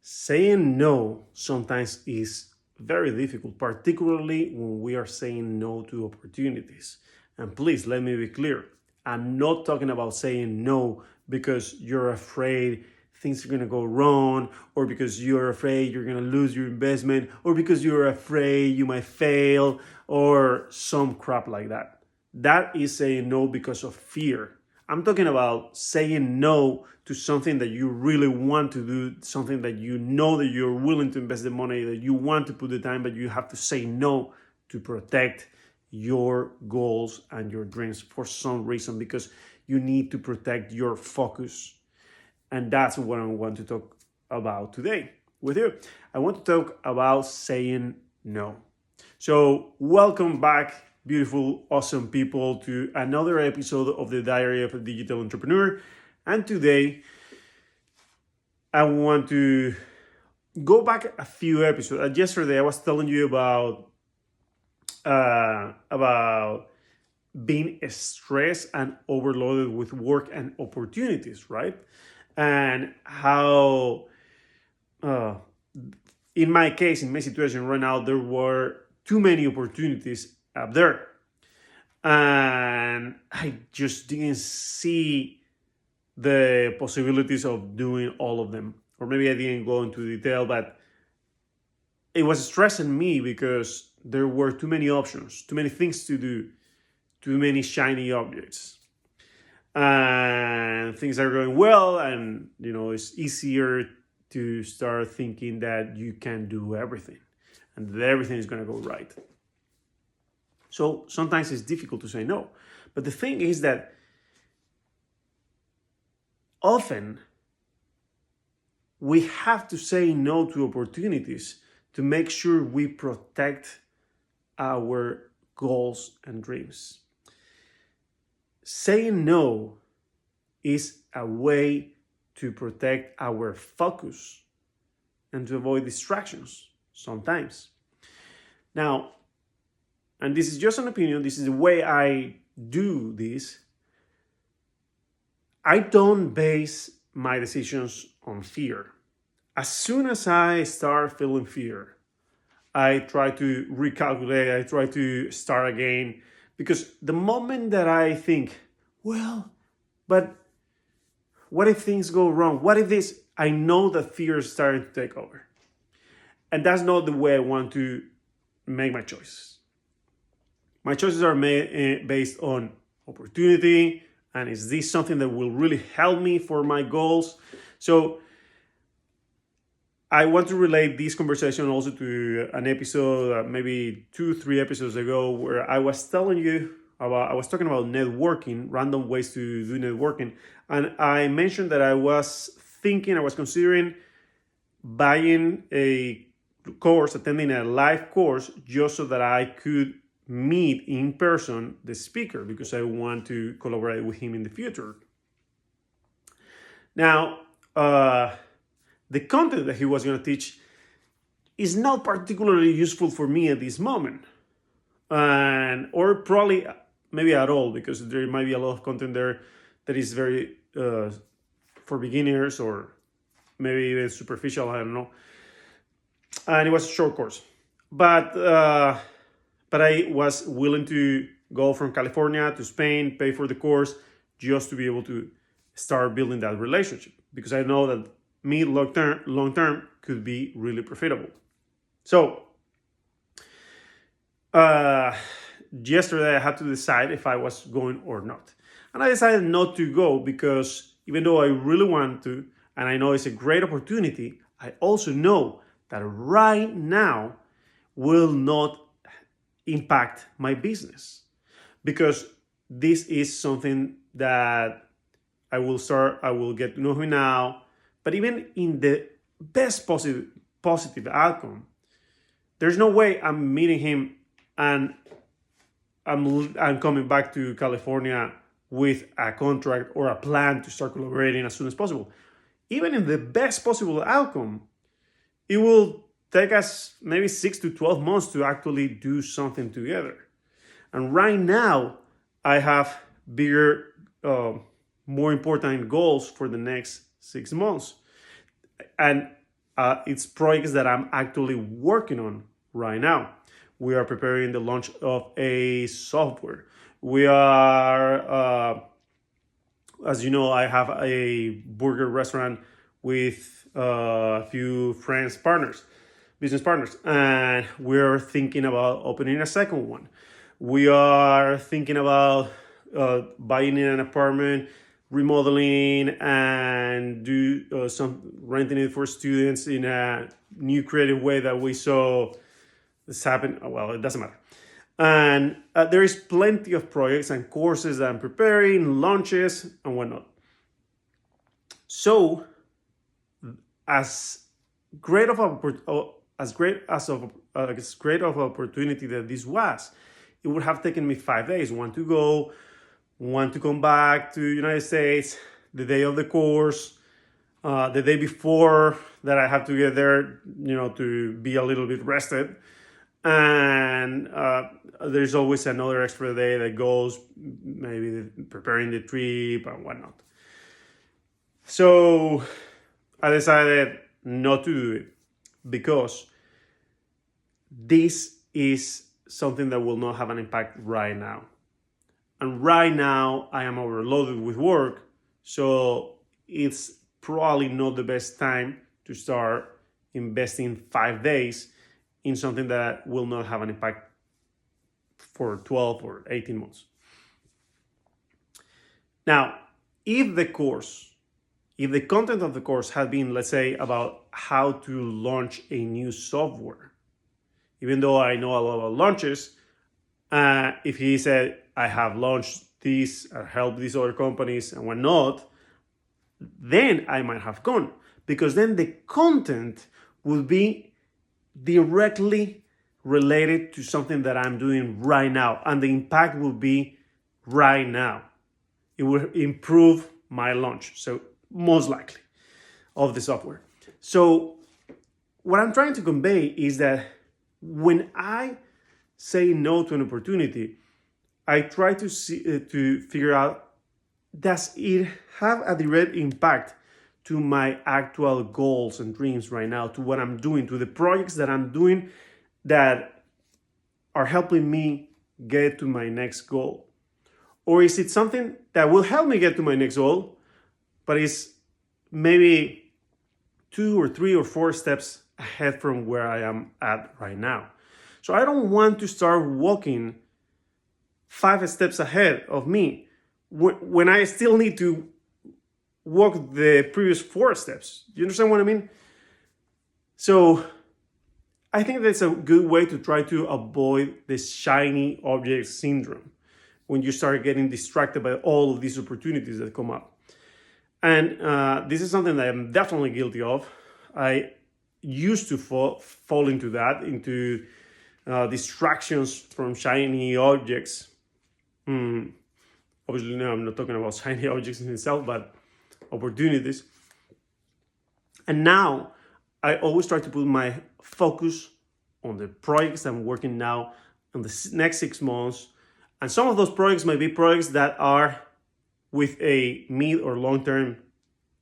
Saying no sometimes is very difficult, particularly when we are saying no to opportunities. And please let me be clear, I'm not talking about saying no because you're afraid things are going to go wrong, or because you're afraid you're going to lose your investment, or because you're afraid you might fail, or some crap like that. That is saying no because of fear. I'm talking about saying no to something that you really want to do, something that you know that you're willing to invest the money, that you want to put the time, but you have to say no to protect your goals and your dreams for some reason, because you need to protect your focus. And that's what I want to talk about today with you. I want to talk about saying no. So, welcome back, beautiful, awesome people, to another episode of the Diary of a Digital Entrepreneur. And today, I want to go back a few episodes. Yesterday, I was telling you about being stressed and overloaded with work and opportunities, right? And how, in my case, in my situation right now, there were too many opportunities up there. And I just didn't see the possibilities of doing all of them. Or maybe I didn't go into detail, but it was stressing me because there were too many options, too many things to do, too many shiny objects. And things are going well, and it's easier to start thinking that you can do everything and that everything is going to go right. So sometimes it's difficult to say no. But the thing is that often we have to say no to opportunities to make sure we protect our goals and dreams. Saying no is a way to protect our focus and to avoid distractions sometimes. Now, and this is just an opinion, this is the way I do this. I don't base my decisions on fear. As soon as I start feeling fear, I try to recalculate, I try to start again, because the moment that I think, well, but what if things go wrong? What if this? I know that fear is starting to take over. And that's not the way I want to make my choices. My choices are made based on opportunity, and is this something that will really help me for my goals? So I want to relate this conversation also to an episode, maybe 2-3 episodes ago, where I was talking about networking, random ways to do networking. And I mentioned that I was considering buying a course, attending a live course, just so that I could meet in person the speaker, because I want to collaborate with him in the future. Now, the content that he was going to teach is not particularly useful for me at this moment, or probably maybe at all, because there might be a lot of content there that is very for beginners, or maybe even superficial, I don't know. And it was a short course, but I was willing to go from California to Spain, pay for the course, just to be able to start building that relationship, because I know that mid long term could be really profitable. So yesterday I had to decide if I was going or not, and I decided not to go, because even though I really want to, and I know it's a great opportunity, I also know that right now will not impact my business, because this is something that I will get to know him now. But even in the best positive outcome, there's no way I'm meeting him and I'm coming back to California with a contract or a plan to start collaborating as soon as possible. Even in the best possible outcome, it will take us maybe 6 to 12 months to actually do something together. And right now, I have bigger, more important goals for the next 6 months. And it's projects that I'm actually working on right now. We are preparing the launch of a software. We are, as you know, I have a burger restaurant with a few friends, partners, business partners, and we're thinking about opening a second one. We are thinking about buying in an apartment, remodeling, and do some renting it for students in a new creative way that we saw this happen. Well, it doesn't matter. And there is plenty of projects and courses that I'm preparing, launches, and whatnot. So, as great of as great of opportunity that this was, it would have taken me 5 days. One to go, one to come back to United States, the day of the course, the day before that I have to get there, to be a little bit rested. And there's always another extra day that goes, maybe preparing the trip and whatnot. So I decided not to do it because this is something that will not have an impact right now. And right now I am overloaded with work, so it's probably not the best time to start investing 5 days in something that will not have an impact for 12 or 18 months. Now, if the content of the course had been, let's say, about how to launch a new software, even though I know a lot about launches, if he said, I have launched this or helped these other companies and whatnot, then I might have gone, because then the content would be directly related to something that I'm doing right now, and the impact will be right now. It will improve my launch, so most likely, of the software. So what I'm trying to convey is that when I say no to an opportunity, I try to figure out, does it have a direct impact to my actual goals and dreams right now, to what I'm doing, to the projects that I'm doing that are helping me get to my next goal? Or is it something that will help me get to my next goal, but is maybe 2 or 3 or 4 steps ahead from where I am at right now? So I don't want to start walking 5 steps ahead of me when I still need to walk the previous 4 steps. You understand what I mean? So I think that's a good way to try to avoid the shiny object syndrome when you start getting distracted by all of these opportunities that come up. And this is something that I'm definitely guilty of. I used to fall into that, into distractions from shiny objects. Obviously, no, I'm not talking about shiny objects in itself, but opportunities. And now I always try to put my focus on the projects I'm working now in the next 6 months. And some of those projects might be projects that are with a mid or long-term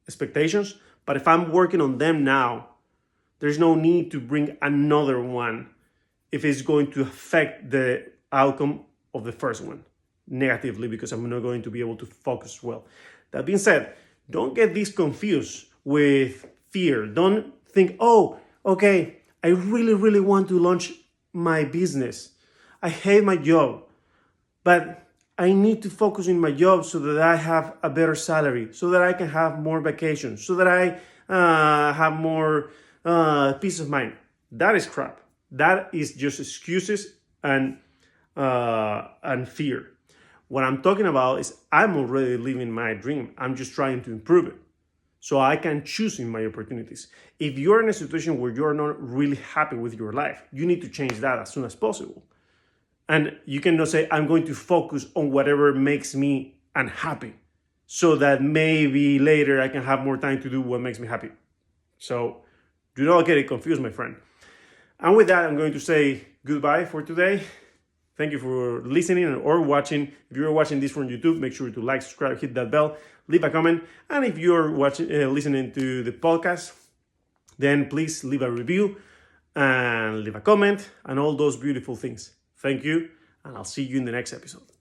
expectations. But if I'm working on them now, there's no need to bring another one if it's going to affect the outcome of the first one negatively, because I'm not going to be able to focus well. That being said, don't get this confused with fear. Don't think, oh, okay, I really, really want to launch my business. I hate my job, but I need to focus in my job so that I have a better salary, so that I can have more vacations, so that I have more peace of mind. That is crap. That is just excuses and fear. What I'm talking about is I'm already living my dream. I'm just trying to improve it so I can choose in my opportunities. If you're in a situation where you're not really happy with your life, you need to change that as soon as possible. And you cannot say, I'm going to focus on whatever makes me unhappy so that maybe later I can have more time to do what makes me happy. So do not get it confused, my friend. And with that, I'm going to say goodbye for today. Thank you for listening or watching. If you're watching this from YouTube, make sure to like, subscribe, hit that bell, leave a comment. And if you're listening to the podcast, then please leave a review and leave a comment and all those beautiful things. Thank you, and I'll see you in the next episode.